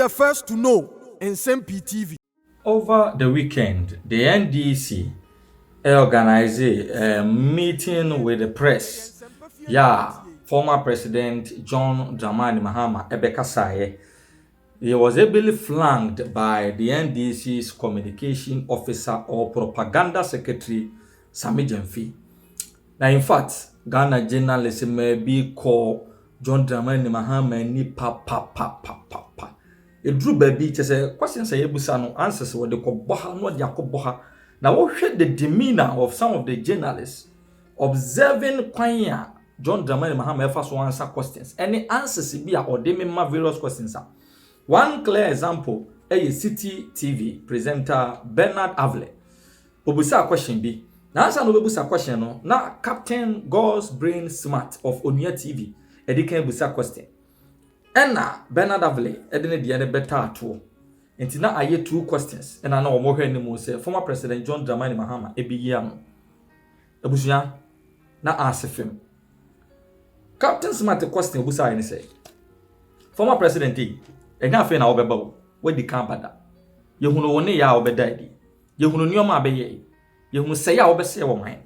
the first to know. Nsem-Pii TV. Over the weekend, the NDC organized a meeting with the press. Yeah, former President John Dramani Mahama Ebekasaye. He was ably flanked by the NDC's communication officer or propaganda secretary, Sami Nsem-Pii. Now, in fact, Ghana journalists may be called John Dramani Mahama ni pa. A drew baby to say questions say ebusano answers what they call boha no dia ko boha. Now what the demeanor of some of the journalists observing kwanya John Dramani Mahama efa so answer questions. Any answers be or they memma various questions. One clear example a City TV presenter Bernard Avle. Obusa question be. Na answer no bebusa question no na Captain God's Brain Smart of Onia TV. Edika busa question. Enna Bernard Avle edene de ne beta ato enti na aye two questions enna na omohwe ni mo say former president John Dramani Mahama ebiyi no ebusuya na asefem Captain Smart question obusa aye ni say former president enya afi na obeba wo wadi kan bada yehunu woni ya obeda di yehunu nioma abeye yehunu say ya obese wo man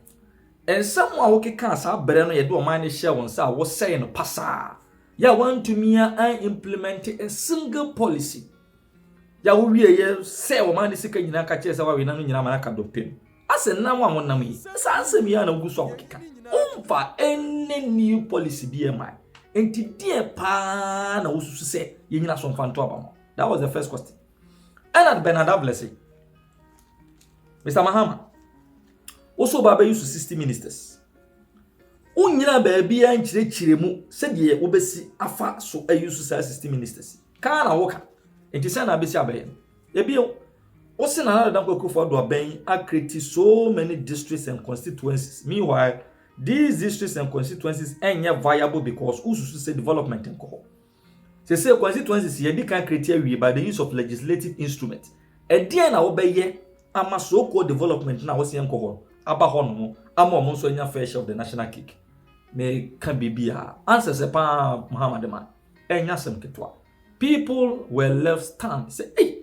ensam a wokeka asa bere no ye de o man ni hye won sa wo say no pasa. Ya want to me and implement a single policy. Ya we say o man sika nyina ka chese wa we na no nyina man ka dopem. Ase na wa won nam yi. Sa ansem ya na guso akeka. Umfa any new policy be am. Enti die pa na wosusu se ye nyina so mfa nto abamo. That was the first question. And at Bernard Avle say, Mr. Mahama, also baba use 60 ministers. Unyina baby an chire mu se de obesi afa so ayusu 60 ministers ka na woka enti se na besi abaye ebio o se na dan kwakufo do aban create so many districts and constituencies. Meanwhile these districts and constituencies enye viable because ususu say development enko say constituencies ye di kan create awie by the use of legislative instruments e die na wo beye ama so called development na wo se enko ho aba ho no ama mo so nya fair share of the national cake. Me can be answer se pa Muhammad man enya sem ketwa. People were left stunned. Say hey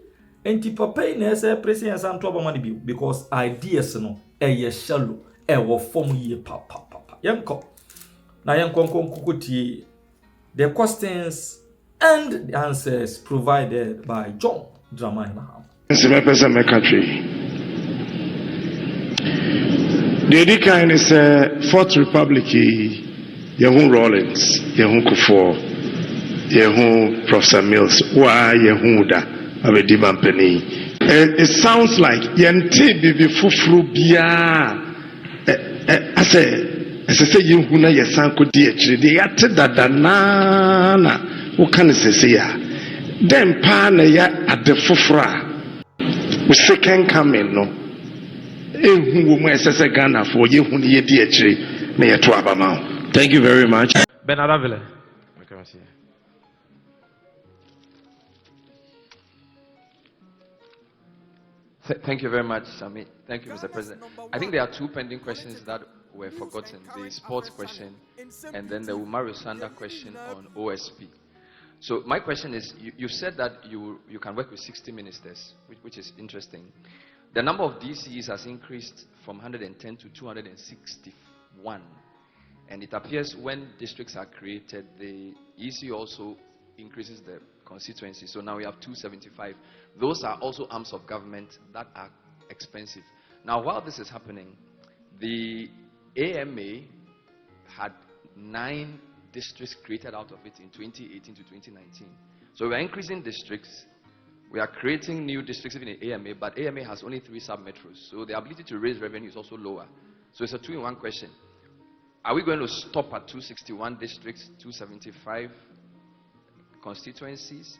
enti papa na say president santo abama bi because ideas no ye shallow wo form ye pa yenko na yenko kokotie the questions and the answers provided by John Dramani Mahama. Nsem-Pii country. The Edika is Fourth Republic, Yehun Rawlings, Yehun Kufuor, Yehun Professor Mills, Wa Yehuda, Abediman Penny. It sounds like Yente Bibi Fufru Bia. I say, Yehuna Yasanko Dietri, the Yateda Nana, what can I say? Then Pana ya at the Fufra. We second coming, no. Thank you very much. Bernard Avle. Thank you very much, Sami. Thank you, Mr. President. I think there are two pending questions that were forgotten. The sports question and then the Umaru Sanda question on OSP. So my question is, you said that you can work with 60 ministers, which is interesting. The number of DCs has increased from 110 to 261. And it appears when districts are created, the EC also increases the constituency. So now we have 275. Those are also arms of government that are expensive. Now, while this is happening, the AMA had 9 districts created out of it in 2018 to 2019. So we are increasing districts. We are creating new districts even in AMA, but AMA has only 3 sub-metros. So the ability to raise revenue is also lower. So it's a 2-in-1 question. Are we going to stop at 261 districts, 275 constituencies,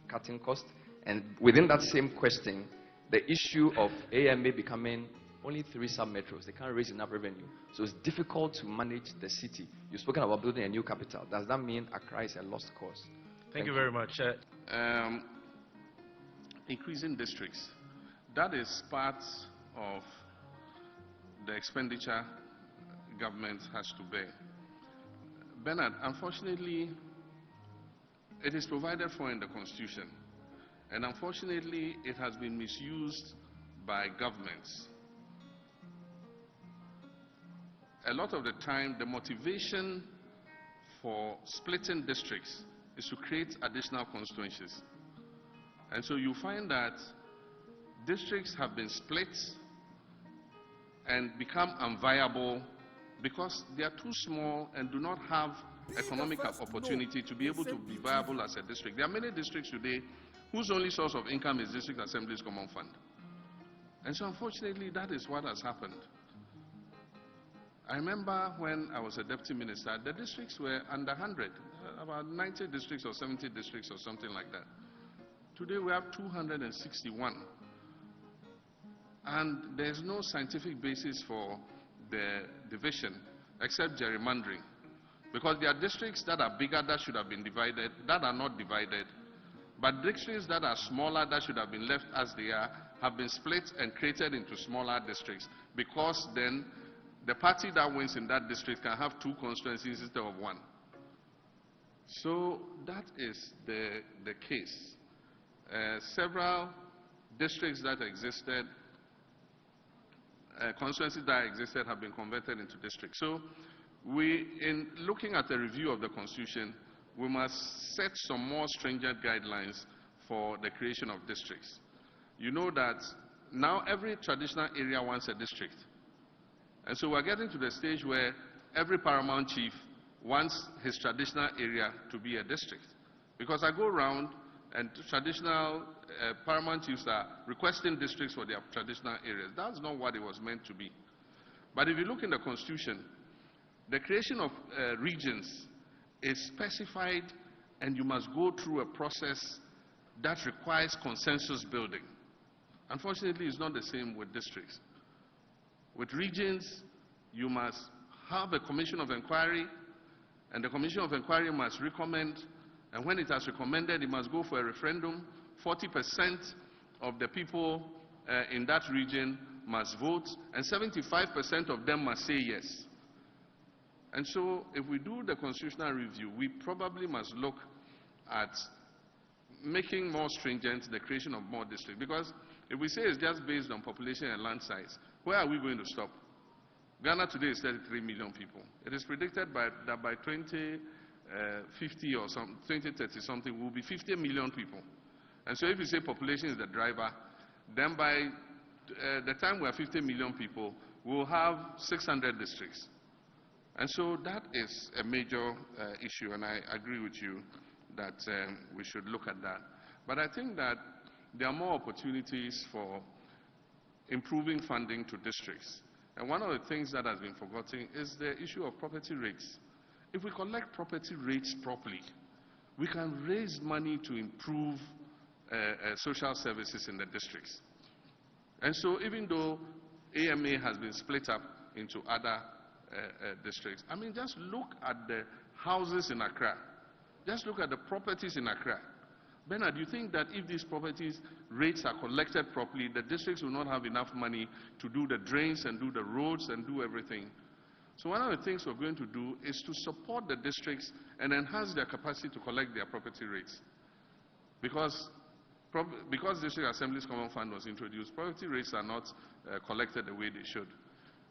cutting cost? And within that same question, the issue of AMA becoming only 3 sub-metros, they can't raise enough revenue. So it's difficult to manage the city. You've spoken about building a new capital. Does that mean Accra is a lost cause? Thank you very much. Increasing districts, that is part of the expenditure government has to bear. Bernard, unfortunately, it is provided for in the Constitution And unfortunately, it has been misused by governments. A lot of the time, the motivation for splitting districts is to create additional constituencies. And so you find that districts have been split and become unviable because they are too small and do not have economic opportunity to be able to be viable as a district. There are many districts today whose only source of income is District Assembly's Common Fund. And so unfortunately, that is what has happened. I remember when I was a deputy minister, the districts were under 100, about 90 districts or 70 districts or something like that. Today we have 261. And there's no scientific basis for the division except gerrymandering. Because there are districts that are bigger that should have been divided, that are not divided. But districts that are smaller that should have been left as they are have been split and created into smaller districts, because then the party that wins in that district can have 2 constituencies instead of 1. So that is the case. Several districts that existed, constituencies that existed, have been converted into districts. So in looking at a review of the Constitution, we must set some more stringent guidelines for the creation of districts. You know that now every traditional area wants a district. And so we're getting to the stage where every paramount chief wants his traditional area to be a district. Because I go around and traditional paramount chiefs are requesting districts for their traditional areas. That's not what it was meant to be. But if you look in the Constitution, the creation of regions is specified, and you must go through a process that requires consensus building. Unfortunately, it's not the same with districts. With regions, you must have a commission of inquiry, and the commission of inquiry must recommend, and when it has recommended, it must go for a referendum. 40% of the people in that region must vote, and 75% of them must say yes. And so, if we do the constitutional review, we probably must look at making more stringent the creation of more districts. Because if we say it's just based on population and land size, where are we going to stop? Ghana today is 33 million people. It is predicted that by 2050 or 2030 something, we'll be 50 million people. And so if you say population is the driver, then by the time we are 50 million people, we'll have 600 districts. And so that is a major issue, and I agree with you that we should look at that. But I think that there are more opportunities for improving funding to districts. And one of the things that has been forgotten is the issue of property rates. If we collect property rates properly, we can raise money to improve social services in the districts. And so even though AMA has been split up into other districts, I mean, just look at the houses in Accra. Just look at the properties in Accra. Bernard, do you think that if these properties rates are collected properly, the districts will not have enough money to do the drains and do the roads and do everything? So one of the things we're going to do is to support the districts and enhance their capacity to collect their property rates. Because District Assembly's Common Fund was introduced, property rates are not collected the way they should.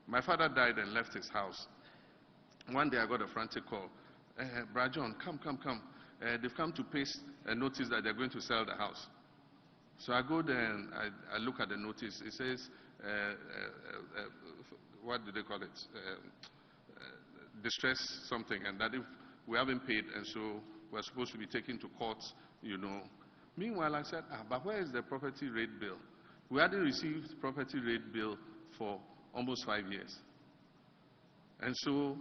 My father died and left his house. One day I got a frantic call. Brajon, come. They've come to paste a notice that they're going to sell the house. So I go there and I look at the notice. It says, what do they call it? Distress something, and that if we haven't paid, and so we're supposed to be taken to court, you know. Meanwhile, I said, but where is the property rate bill? We hadn't received property rate bill for almost 5 years. And so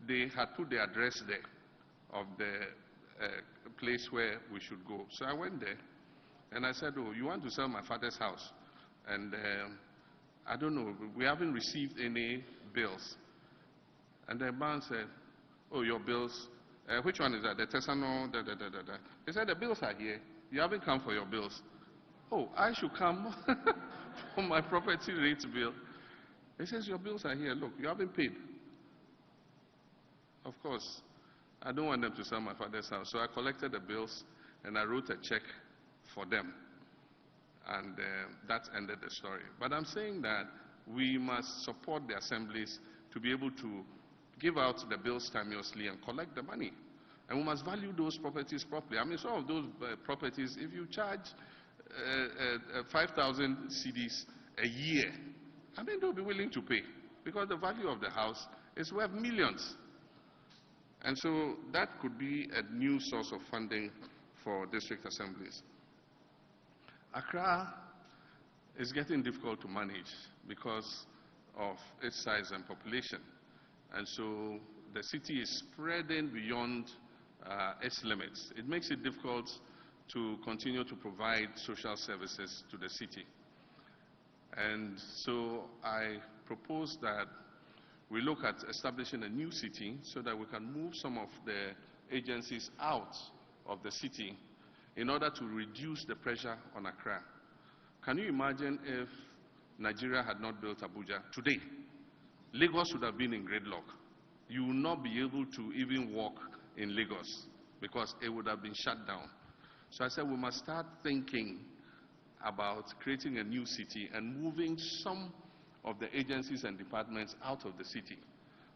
they had put the address there of the place where we should go. So I went there and I said, oh, you want to sell my father's house? And I don't know, we haven't received any bills. And the man said, oh, your bills, which one is that? The Tesano, He said, the bills are here. You haven't come for your bills. Oh, I should come for my property rate bill. He says, your bills are here. Look, you haven't paid. Of course, I don't want them to sell my father's house. So I collected the bills and I wrote a check for them. And that ended the story. But I'm saying that we must support the assemblies to be able to give out the bills timeously and collect the money. And we must value those properties properly. I mean, some of those properties, if you charge 5,000 cedis a year, I mean, they'll be willing to pay because the value of the house is worth millions. And so that could be a new source of funding for district assemblies. Accra is getting difficult to manage because of its size and population. And so the city is spreading beyond its limits. It makes it difficult to continue to provide social services to the city. And so I propose that we look at establishing a new city so that we can move some of the agencies out of the city in order to reduce the pressure on Accra. Can you imagine if Nigeria had not built Abuja? Today, Lagos would have been in gridlock. You will not be able to even walk in Lagos because it would have been shut down. So I said we must start thinking about creating a new city and moving some of the agencies and departments out of the city.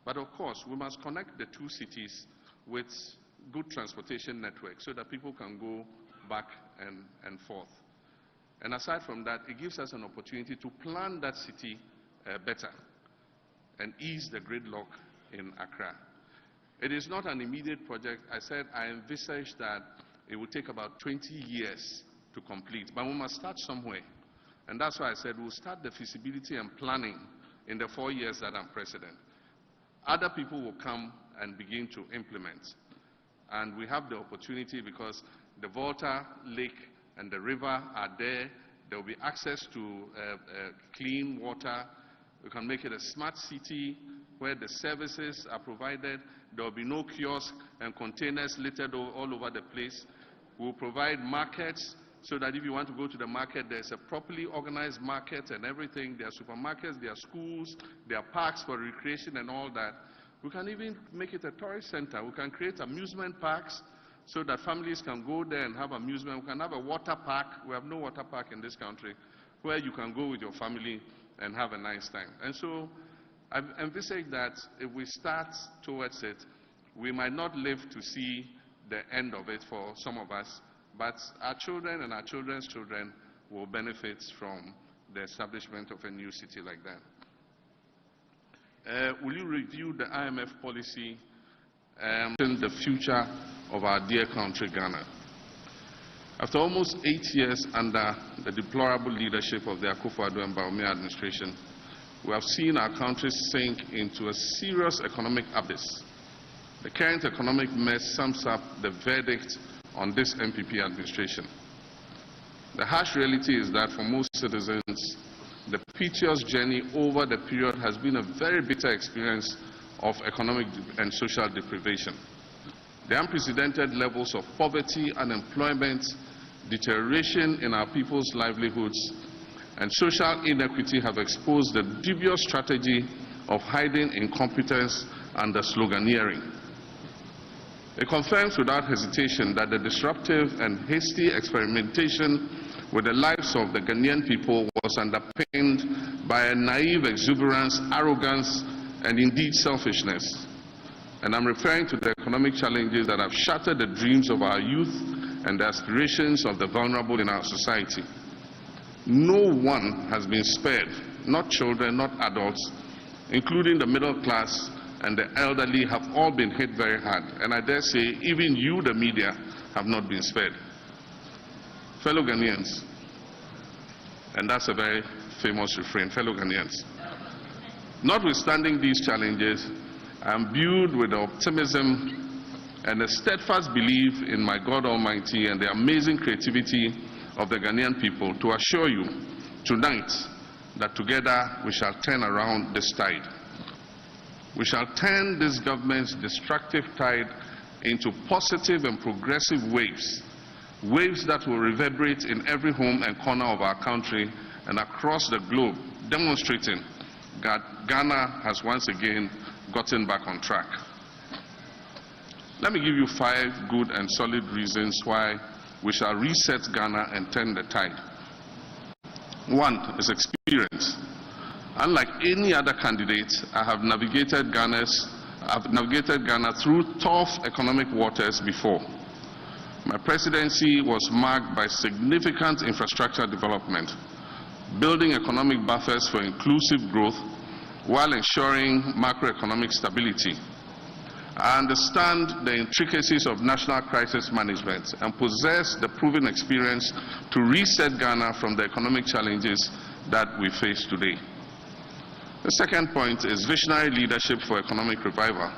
But of course, we must connect the two cities with good transportation networks so that people can go back and forth. And aside from that, it gives us an opportunity to plan that city better and ease the gridlock in Accra. It is not an immediate project. I said I envisage that it will take about 20 years to complete, but we must start somewhere. And that's why I said we'll start the feasibility and planning in the 4 years that I'm president. Other people will come and begin to implement. And we have the opportunity because the Volta Lake and the river are there. There will be access to clean water. We can make it a smart city where the services are provided. There will be no kiosk and containers littered all over the place. We'll provide markets so that if you want to go to the market, there's a properly organized market and everything. There are supermarkets, there are schools, there are parks for recreation and all that. We can even make it a tourist center. We can create amusement parks so that families can go there and have amusement. We can have a water park. We have no water park in this country where you can go with your family and have a nice time. And so I've envisaged that if we start towards it, we might not live to see the end of it for some of us, but our children and our children's children will benefit from the establishment of a new city like that. Will you review the IMF policy in the future of our dear country, Ghana? After almost 8 years under the deplorable leadership of the Akufo-Addo and Bawumia administration, we have seen our country sink into a serious economic abyss. The current economic mess sums up the verdict on this NPP administration. The harsh reality is that for most citizens, the piteous journey over the period has been a very bitter experience of economic and social deprivation. The unprecedented levels of poverty, unemployment, deterioration in our people's livelihoods, and social inequity have exposed the dubious strategy of hiding incompetence under sloganeering. It confirms without hesitation that the disruptive and hasty experimentation with the lives of the Ghanaian people was underpinned by a naive exuberance, arrogance, and indeed selfishness. And I'm referring to the economic challenges that have shattered the dreams of our youth and the aspirations of the vulnerable in our society. No one has been spared, not children, not adults, including the middle class and the elderly have all been hit very hard. And I dare say, even you, the media, have not been spared. Fellow Ghanaians, and that's a very famous refrain, fellow Ghanaians, notwithstanding these challenges, I am imbued with the optimism and a steadfast belief in my God Almighty and the amazing creativity of the Ghanaian people to assure you tonight that together we shall turn around this tide. We shall turn this government's destructive tide into positive and progressive waves, waves that will reverberate in every home and corner of our country and across the globe, demonstrating that Ghana has once again gotten back on track. Let me give you 5 good and solid reasons why we shall reset Ghana and turn the tide. One is experience. Unlike any other candidate, I have navigated Ghana through tough economic waters before. My presidency was marked by significant infrastructure development, building economic buffers for inclusive growth while ensuring macroeconomic stability. I understand the intricacies of national crisis management and possess the proven experience to reset Ghana from the economic challenges that we face today. The second point is visionary leadership for economic revival.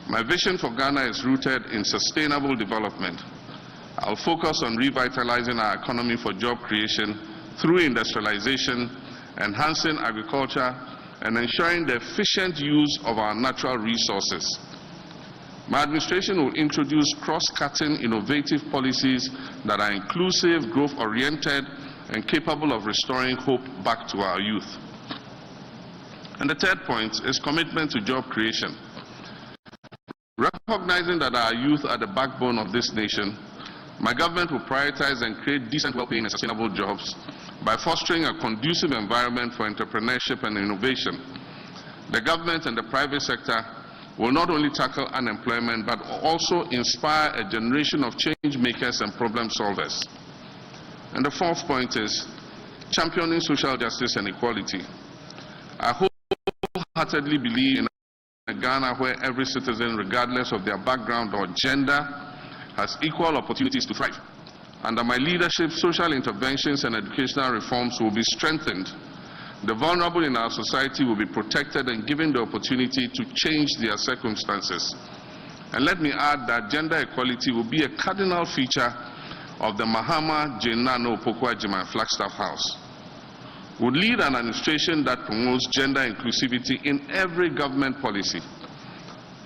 My vision for Ghana is rooted in sustainable development. I'll focus on revitalizing our economy for job creation through industrialization, enhancing agriculture, and ensuring the efficient use of our natural resources. My administration will introduce cross-cutting innovative policies that are inclusive, growth-oriented, and capable of restoring hope back to our youth. And the third point is commitment to job creation. Recognizing that our youth are the backbone of this nation, my government will prioritize and create decent, well-paying and sustainable jobs by fostering a conducive environment for entrepreneurship and innovation. The government and the private sector will not only tackle unemployment but also inspire a generation of change makers and problem solvers. And the fourth point is championing social justice and equality. I wholeheartedly believe in a Ghana where every citizen, regardless of their background or gender, has equal opportunities to thrive. Under my leadership, social interventions and educational reforms will be strengthened. The vulnerable in our society will be protected and given the opportunity to change their circumstances. And let me add that gender equality will be a cardinal feature of the Mahama Jenano Pokwajima Flagstaff House. Would lead an administration that promotes gender inclusivity in every government policy.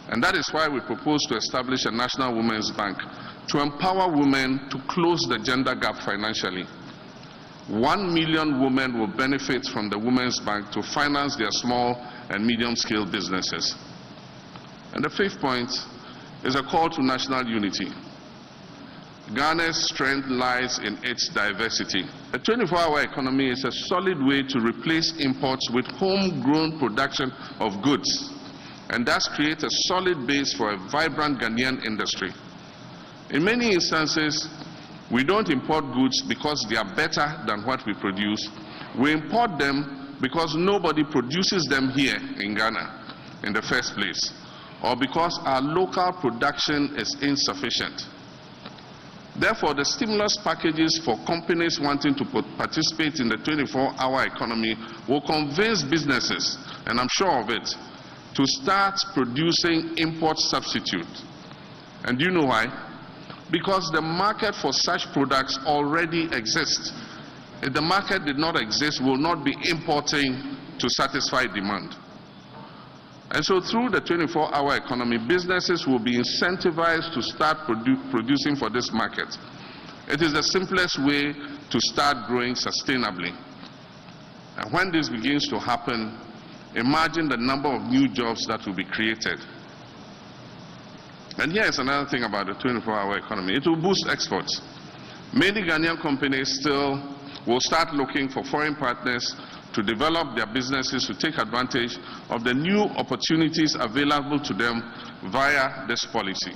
And that is why we propose to establish a National Women's Bank to empower women to close the gender gap financially. 1 million women will benefit from the Women's Bank to finance their small and medium-scale businesses. And the fifth point is a call to national unity. Ghana's strength lies in its diversity. A 24-hour economy is a solid way to replace imports with homegrown production of goods, and thus create a solid base for a vibrant Ghanaian industry. In many instances, we don't import goods because they are better than what we produce. We import them because nobody produces them here in Ghana in the first place, or because our local production is insufficient. Therefore, the stimulus packages for companies wanting to participate in the 24-hour economy will convince businesses, and I'm sure of it, to start producing import substitutes. And do you know why? Because the market for such products already exists. If the market did not exist, we will not be importing to satisfy demand. And so through the 24-hour economy, businesses will be incentivized to start producing for this market. It is the simplest way to start growing sustainably. And when this begins to happen, imagine the number of new jobs that will be created. And here is another thing about the 24-hour economy. It will boost exports. Many Ghanaian companies still will start looking for foreign partners to develop their businesses to take advantage of the new opportunities available to them via this policy.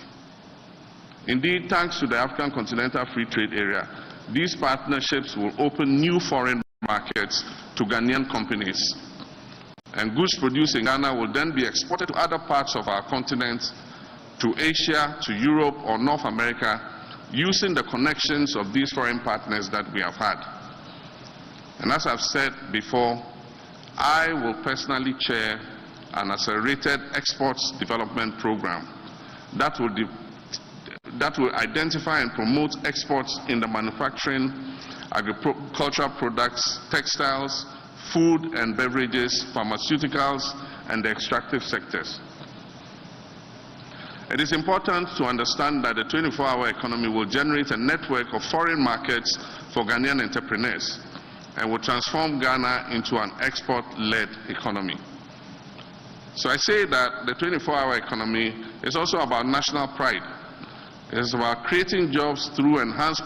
Indeed, thanks to the African Continental Free Trade Area, these partnerships will open new foreign markets to Ghanaian companies. And goods produced in Ghana will then be exported to other parts of our continent, to Asia, to Europe, or North America, using the connections of these foreign partners that we have had. And as I've said before, I will personally chair an accelerated exports development program that will identify and promote exports in the manufacturing, agricultural products, textiles, food and beverages, pharmaceuticals, and the extractive sectors. It is important to understand that the 24-hour economy will generate a network of foreign markets for Ghanaian entrepreneurs and will transform Ghana into an export-led economy. So I say that the 24-hour economy is also about national pride. It's about creating jobs through enhanced